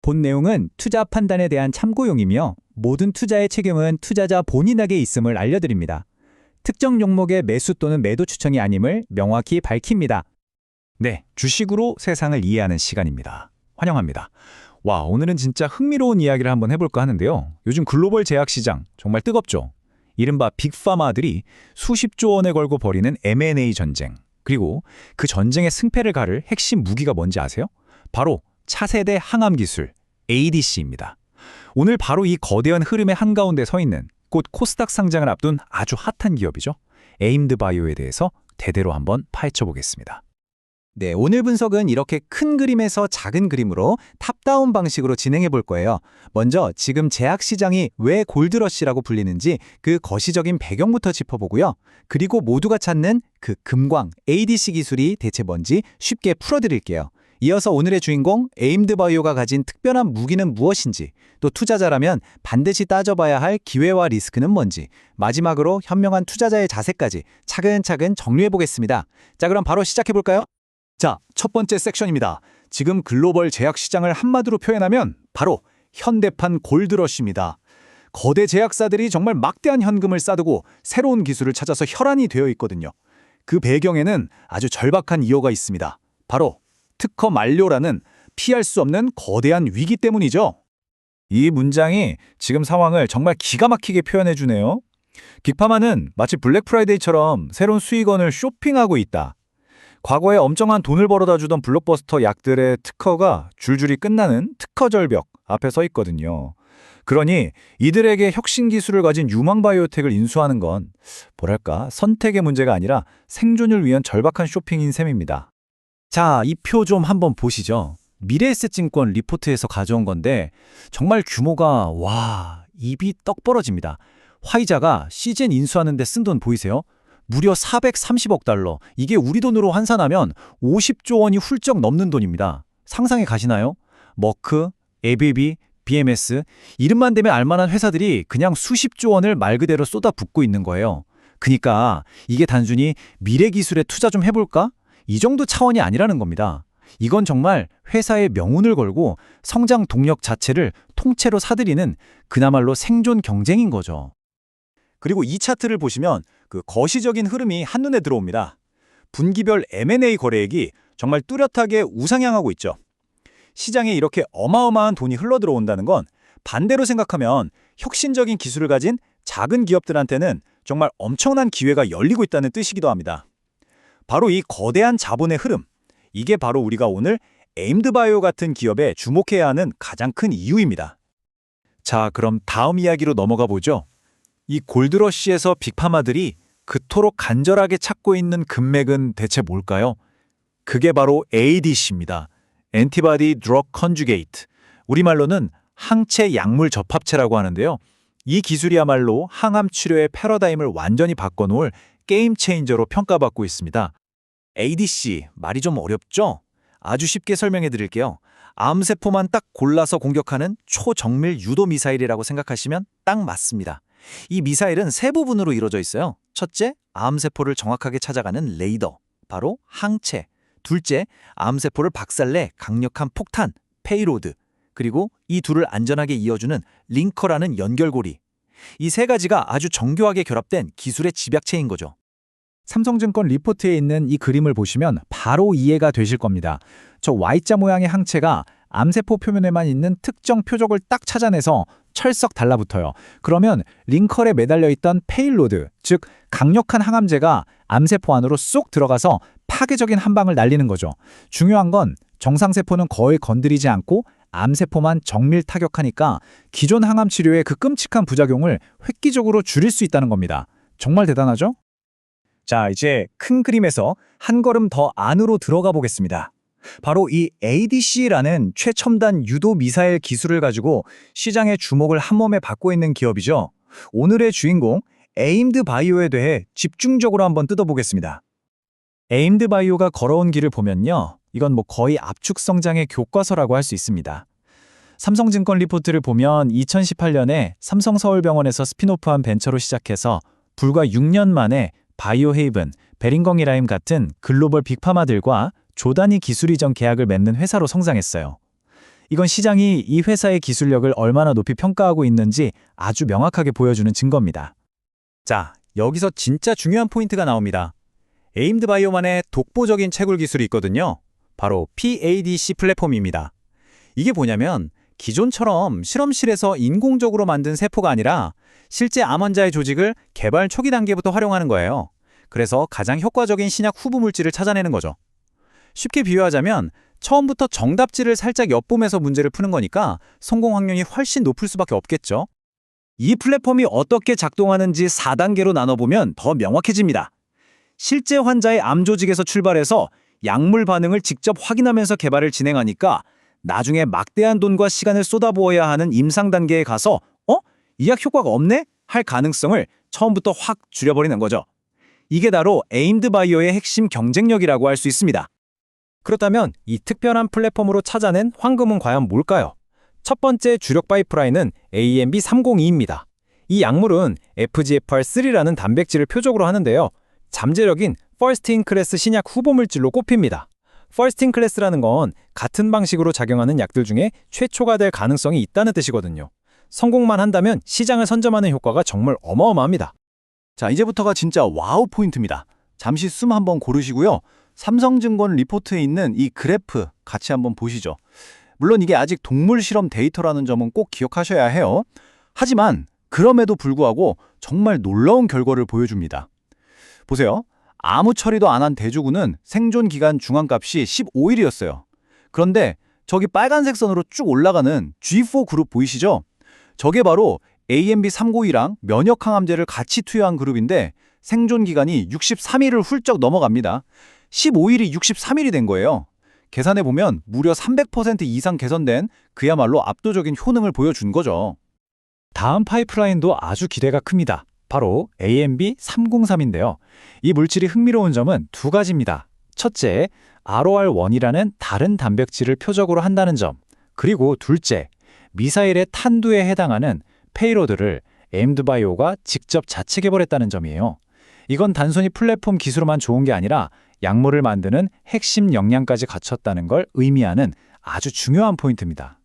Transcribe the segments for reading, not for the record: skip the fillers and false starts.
본 내용은 투자 판단에 대한 참고용이며 모든 투자의 책임은 투자자 본인에게 있음을 알려드립니다. 특정 종목의 매수 또는 매도 추천이 아님을 명확히 밝힙니다. 네, 주식으로 세상을 이해하는 시간입니다. 환영합니다. 와, 오늘은 진짜 흥미로운 이야기를 한번 해볼까 하는데요. 요즘 글로벌 제약시장 정말 뜨겁죠? 이른바 빅파마들이 수십조 원에 걸고 벌이는 M&A 전쟁. 그리고 그 전쟁의 승패를 가를 핵심 무기가 뭔지 아세요? 바로 차세대 항암 기술, ADC입니다. 오늘 바로 이 거대한 흐름의 한가운데 서 있는 곧 코스닥 상장을 앞둔 아주 핫한 기업이죠. 에임드 바이오에 대해서 대대로 한번 파헤쳐 보겠습니다. 네, 오늘 분석은 이렇게 큰 그림에서 작은 그림으로 탑다운 방식으로 진행해 볼 거예요. 먼저 지금 제약 시장이 왜 골드러시라고 불리는지 그 거시적인 배경부터 짚어보고요. 그리고 모두가 찾는 그 금광, ADC 기술이 대체 뭔지 쉽게 풀어드릴게요. 이어서 오늘의 주인공 에임드 바이오가 가진 특별한 무기는 무엇인지, 또 투자자라면 반드시 따져봐야 할 기회와 리스크는 뭔지, 마지막으로 현명한 투자자의 자세까지 차근차근 정리해 보겠습니다. 자, 그럼 바로 시작해 볼까요? 자, 첫 번째 섹션입니다. 지금 글로벌 제약 시장을 한마디로 표현하면 바로 현대판 골드러시입니다. 거대 제약사들이 정말 막대한 현금을 싸두고 새로운 기술을 찾아서 혈안이 되어 있거든요. 그 배경에는 아주 절박한 이유가 있습니다. 바로 특허 만료라는 피할 수 없는 거대한 위기 때문이죠. 이 문장이 지금 상황을 정말 기가 막히게 표현해 주네요. 빅파마는 마치 블랙 프라이데이처럼 새로운 수익원을 쇼핑하고 있다. 과거에 엄청난 돈을 벌어다 주던 블록버스터 약들의 특허가 줄줄이 끝나는 특허 절벽 앞에 서 있거든요. 그러니 이들에게 혁신 기술을 가진 유망 바이오텍을 인수하는 건 뭐랄까 선택의 문제가 아니라 생존을 위한 절박한 쇼핑인 셈입니다. 자, 이 표 좀 한번 보시죠. 미래에셋증권 리포트에서 가져온 건데 정말 규모가 입이 떡 벌어집니다. 화이자가 시젠 인수하는 데 쓴 돈 보이세요? 무려 430억 달러. 이게 우리 돈으로 환산하면 50조 원이 훌쩍 넘는 돈입니다. 상상해 가시나요? 머크, ABB, BMS 이름만 대면 알만한 회사들이 그냥 수십조 원을 말 그대로 쏟아붓고 있는 거예요. 그러니까 이게 단순히 미래 기술에 투자 좀 해볼까? 이 정도 차원이 아니라는 겁니다. 이건 정말 회사의 명운을 걸고 성장 동력 자체를 통째로 사들이는 그나말로 생존 경쟁인 거죠. 그리고 이 차트를 보시면 그 거시적인 흐름이 한눈에 들어옵니다. 분기별 M&A 거래액이 정말 뚜렷하게 우상향하고 있죠. 시장에 이렇게 어마어마한 돈이 흘러들어온다는 건 반대로 생각하면 혁신적인 기술을 가진 작은 기업들한테는 정말 엄청난 기회가 열리고 있다는 뜻이기도 합니다. 바로 이 거대한 자본의 흐름, 이게 바로 우리가 오늘 에임드 바이오 같은 기업에 주목해야 하는 가장 큰 이유입니다. 자, 그럼 다음 이야기로 넘어가 보죠. 이 골드러시에서 빅파마들이 그토록 간절하게 찾고 있는 금맥은 대체 뭘까요? 그게 바로 ADC입니다. 엔티바디 드러그 컨주게이트. 우리말로는 항체 약물 접합체라고 하는데요. 이 기술이야말로 항암 치료의 패러다임을 완전히 바꿔놓을 게임 체인저로 평가받고 있습니다. ADC, 말이 좀 어렵죠? 아주 쉽게 설명해 드릴게요. 암세포만 딱 골라서 공격하는 초정밀 유도 미사일이라고 생각하시면 딱 맞습니다. 이 미사일은 세 부분으로 이루어져 있어요. 첫째, 암세포를 정확하게 찾아가는 레이더, 바로 항체. 둘째, 암세포를 박살내 강력한 폭탄, 페이로드. 그리고 이 둘을 안전하게 이어주는 링커라는 연결고리. 이 세 가지가 아주 정교하게 결합된 기술의 집약체인 거죠. 삼성증권 리포트에 있는 이 그림을 보시면 바로 이해가 되실 겁니다. 저 Y자 모양의 항체가 암세포 표면에만 있는 특정 표적을 딱 찾아내서 철썩 달라붙어요. 그러면 링컬에 매달려 있던 페일로드, 즉 강력한 항암제가 암세포 안으로 쏙 들어가서 파괴적인 한 방을 날리는 거죠. 중요한 건 정상세포는 거의 건드리지 않고 암세포만 정밀 타격하니까 기존 항암 치료의 그 끔찍한 부작용을 획기적으로 줄일 수 있다는 겁니다. 정말 대단하죠? 자, 이제 큰 그림에서 한 걸음 더 안으로 들어가 보겠습니다. 바로 이 ADC라는 최첨단 유도 미사일 기술을 가지고 시장의 주목을 한몸에 받고 있는 기업이죠. 오늘의 주인공 에임드 바이오에 대해 집중적으로 한번 뜯어보겠습니다. 에임드 바이오가 걸어온 길을 보면요. 이건 거의 압축 성장의 교과서라고 할 수 있습니다. 삼성증권 리포트를 보면 2018년에 삼성서울병원에서 스핀오프한 벤처로 시작해서 불과 6년 만에 바이오헤이븐, 베링거이라임 같은 글로벌 빅파마들과 조단위 기술 이전 계약을 맺는 회사로 성장했어요. 이건 시장이 이 회사의 기술력을 얼마나 높이 평가하고 있는지 아주 명확하게 보여주는 증거입니다. 자, 여기서 진짜 중요한 포인트가 나옵니다. 에임드 바이오만의 독보적인 채굴 기술이 있거든요. 바로 PADC 플랫폼입니다. 이게 뭐냐면 기존처럼 실험실에서 인공적으로 만든 세포가 아니라 실제 암 환자의 조직을 개발 초기 단계부터 활용하는 거예요. 그래서 가장 효과적인 신약 후보 물질을 찾아내는 거죠. 쉽게 비유하자면 처음부터 정답지를 살짝 엿보면서 문제를 푸는 거니까 성공 확률이 훨씬 높을 수밖에 없겠죠. 이 플랫폼이 어떻게 작동하는지 4단계로 나눠보면 더 명확해집니다. 실제 환자의 암 조직에서 출발해서 약물 반응을 직접 확인하면서 개발을 진행하니까 나중에 막대한 돈과 시간을 쏟아부어야 하는 임상 단계에 가서 이 약 효과가 없네? 할 가능성을 처음부터 확 줄여버리는 거죠. 이게 바로 에임드 바이오의 핵심 경쟁력이라고 할 수 있습니다. 그렇다면 이 특별한 플랫폼으로 찾아낸 황금은 과연 뭘까요? 첫 번째 주력 파이프라인은 AMB302입니다. 이 약물은 FGFR3라는 단백질을 표적으로 하는데요. 잠재력인 퍼스트 인 클래스 신약 후보 물질로 꼽힙니다. 퍼스트 인 클래스라는 건 같은 방식으로 작용하는 약들 중에 최초가 될 가능성이 있다는 뜻이거든요. 성공만 한다면 시장을 선점하는 효과가 정말 어마어마합니다. 자, 이제부터가 진짜 와우 포인트입니다. 잠시 숨 한번 고르시고요. 삼성증권 리포트에 있는 이 그래프 같이 한번 보시죠. 물론 이게 아직 동물 실험 데이터라는 점은 꼭 기억하셔야 해요. 하지만 그럼에도 불구하고 정말 놀라운 결과를 보여줍니다. 보세요. 아무 처리도 안 한 대주군은 생존 기간 중앙값이 15일이었어요. 그런데 저기 빨간색 선으로 쭉 올라가는 G4 그룹 보이시죠? 저게 바로 AMB392랑 면역항암제를 같이 투여한 그룹인데 생존 기간이 63일을 훌쩍 넘어갑니다. 15일이 63일이 된 거예요. 계산해보면 무려 300% 이상 개선된 그야말로 압도적인 효능을 보여준 거죠. 다음 파이프라인도 아주 기대가 큽니다. 바로 AMB303인데요. 이 물질이 흥미로운 점은 두 가지입니다. 첫째, ROR1이라는 다른 단백질을 표적으로 한다는 점. 그리고 둘째, 미사일의 탄두에 해당하는 페이로드를 에임드 바이오가 직접 자체 개발했다는 점이에요. 이건 단순히 플랫폼 기술로만 좋은 게 아니라 약물을 만드는 핵심 역량까지 갖췄다는 걸 의미하는 아주 중요한 포인트입니다.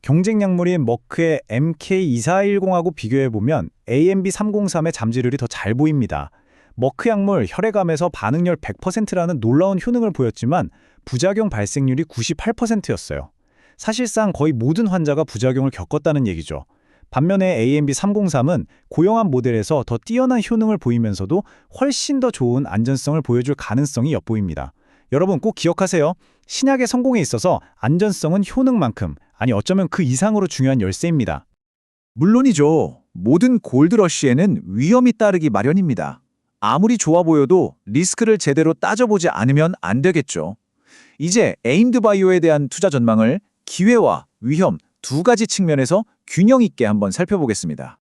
경쟁 약물인 머크의 MK2410하고 비교해보면 AMB303의 잠재률이 더 잘 보입니다. 머크 약물 혈액암에서 반응률 100%라는 놀라운 효능을 보였지만 부작용 발생률이 98%였어요. 사실상 거의 모든 환자가 부작용을 겪었다는 얘기죠. 반면에 AMB303은 고용암 모델에서 더 뛰어난 효능을 보이면서도 훨씬 더 좋은 안전성을 보여줄 가능성이 엿보입니다. 여러분 꼭 기억하세요. 신약의 성공에 있어서 안전성은 효능만큼, 아니 어쩌면 그 이상으로 중요한 열쇠입니다. 물론이죠. 모든 골드러쉬에는 위험이 따르기 마련입니다. 아무리 좋아 보여도 리스크를 제대로 따져보지 않으면 안 되겠죠. 이제 에임드 바이오에 대한 투자 전망을 기회와 위험 두 가지 측면에서 균형 있게 한번 살펴보겠습니다.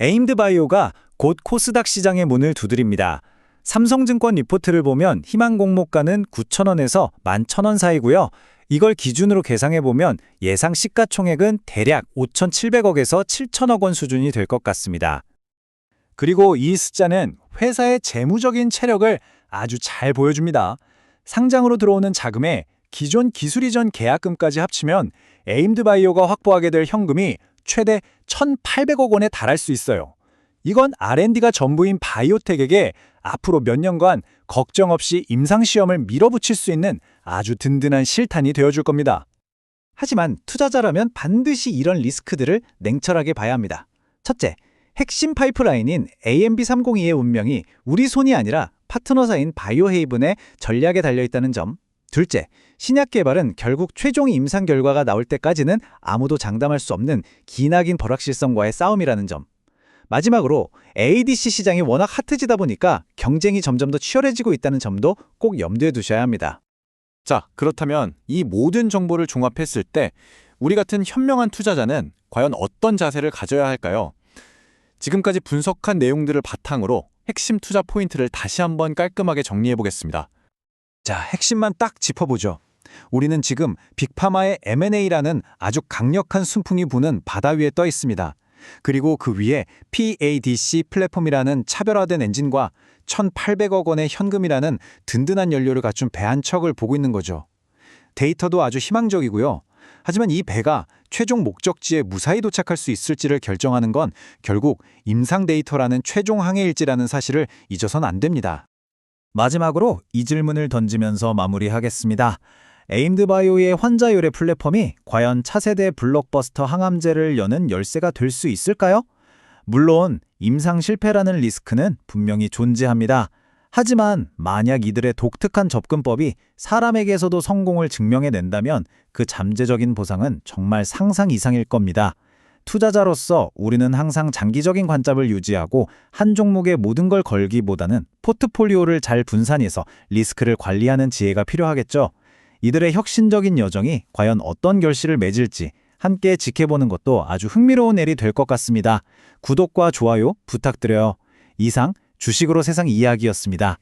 에임드 바이오가 곧 코스닥 시장의 문을 두드립니다. 삼성증권 리포트를 보면 희망 공모가는 9,000원에서 11,000원 사이고요. 이걸 기준으로 계상해보면 예상 시가총액은 대략 5,700억에서 7,000억 원 수준이 될 것 같습니다. 그리고 이 숫자는 회사의 재무적인 체력을 아주 잘 보여줍니다. 상장으로 들어오는 자금에 기존 기술 이전 계약금까지 합치면 에임드 바이오가 확보하게 될 현금이 최대 1,800억 원에 달할 수 있어요. 이건 R&D가 전부인 바이오텍에게 앞으로 몇 년간 걱정 없이 임상시험을 밀어붙일 수 있는 아주 든든한 실탄이 되어줄 겁니다. 하지만 투자자라면 반드시 이런 리스크들을 냉철하게 봐야 합니다. 첫째, 핵심 파이프라인인 AMB302의 운명이 우리 손이 아니라 파트너사인 바이오헤이븐의 전략에 달려있다는 점. 둘째, 신약 개발은 결국 최종 임상 결과가 나올 때까지는 아무도 장담할 수 없는 기나긴 불확실성과의 싸움이라는 점. 마지막으로 ADC 시장이 워낙 핫해지다 보니까 경쟁이 점점 더 치열해지고 있다는 점도 꼭 염두에 두셔야 합니다. 자, 그렇다면 이 모든 정보를 종합했을 때 우리 같은 현명한 투자자는 과연 어떤 자세를 가져야 할까요? 지금까지 분석한 내용들을 바탕으로 핵심 투자 포인트를 다시 한번 깔끔하게 정리해 보겠습니다. 자, 핵심만 딱 짚어보죠. 우리는 지금 빅파마의 M&A라는 아주 강력한 순풍이 부는 바다 위에 떠 있습니다. 그리고 그 위에 PADC 플랫폼이라는 차별화된 엔진과 1,800억 원의 현금이라는 든든한 연료를 갖춘 배 한 척을 보고 있는 거죠. 데이터도 아주 희망적이고요. 하지만 이 배가 최종 목적지에 무사히 도착할 수 있을지를 결정하는 건 결국 임상 데이터라는 최종 항해일지라는 사실을 잊어선 안 됩니다. 마지막으로 이 질문을 던지면서 마무리하겠습니다. 에임드바이오의 환자 요래 플랫폼이 과연 차세대 블록버스터 항암제를 여는 열쇠가 될 수 있을까요? 물론 임상 실패라는 리스크는 분명히 존재합니다. 하지만 만약 이들의 독특한 접근법이 사람에게서도 성공을 증명해낸다면 그 잠재적인 보상은 정말 상상 이상일 겁니다. 투자자로서 우리는 항상 장기적인 관점을 유지하고 한 종목에 모든 걸 걸기보다는 포트폴리오를 잘 분산해서 리스크를 관리하는 지혜가 필요하겠죠. 이들의 혁신적인 여정이 과연 어떤 결실을 맺을지 함께 지켜보는 것도 아주 흥미로운 일이 될 것 같습니다. 구독과 좋아요 부탁드려요. 이상 주식으로 세상 이야기였습니다.